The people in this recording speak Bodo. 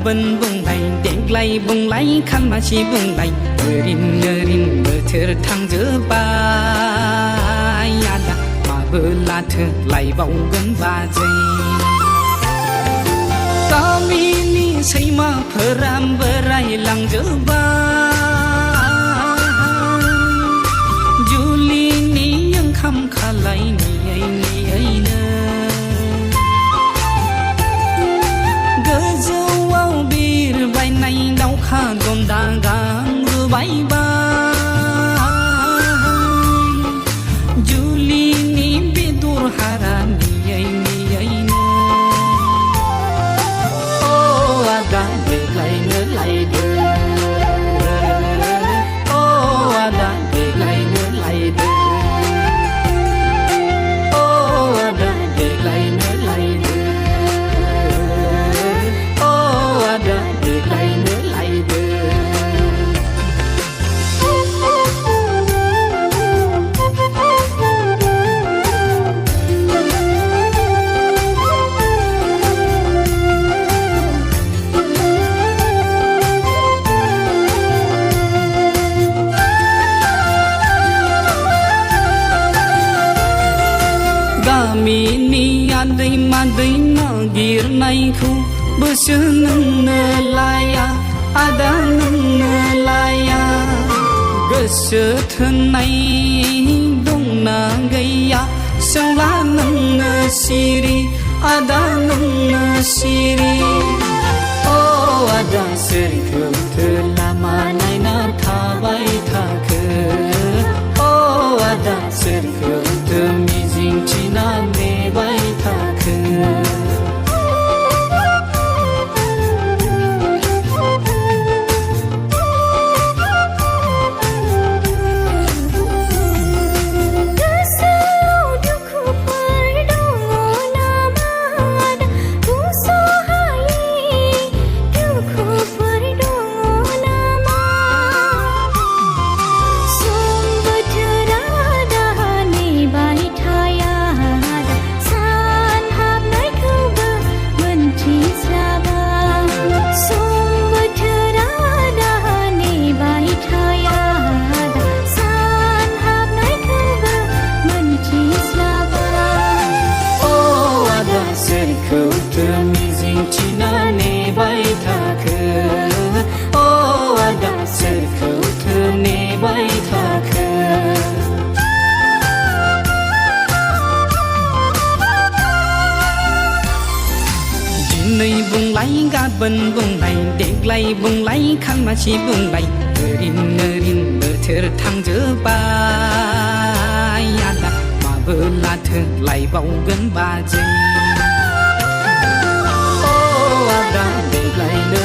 गाबोन बुंलाय देग्लाय बुंलाय खालमासि बुंलाय ओरैनो बोथोर थांजोब्बाय आदा माबोलाथो लायबावगोन बाजै गामिनि सैमाफोरा बोरायलांजोब्बाय जुलिनि ओंखाम खालायनियैनो गोजौआव बिरबायनाय दाउखा दन्दा गांरुबायबाय जुलिनि बेदर हारा नियैनो अ आदा देग्लायनो लायदो अ आदा देग्लायनो लायदो अ आदा देग्लायनो लायदो अ आदा देग्लायनो लायदो गामिनि आदै मादै नागिरनायखौ बोसो नोंनो लाया आदा नोंनो लाया गोसो थोननाय दंना गैया सोंला नोंनो सिरि आदा नोंनो सिरि अ आदा सोरखौथो लामा नायना थाबाय थाखो अ आदा सोरखौथो मिजिंथिना नेबाय थाखो सोरखौथो मिजिंथिना नेबाय थाखो अ आदा सोरखौथो नेबाय थाखो दिनै बुंलाय गाबोन बुंलाय देग्लाय बुंलाय खालमासि बुंलाय ओरैनो बोथोर थांजोब्बाय आदा माबोलाथो लायबावगोन बाजै आदा देग्लायनो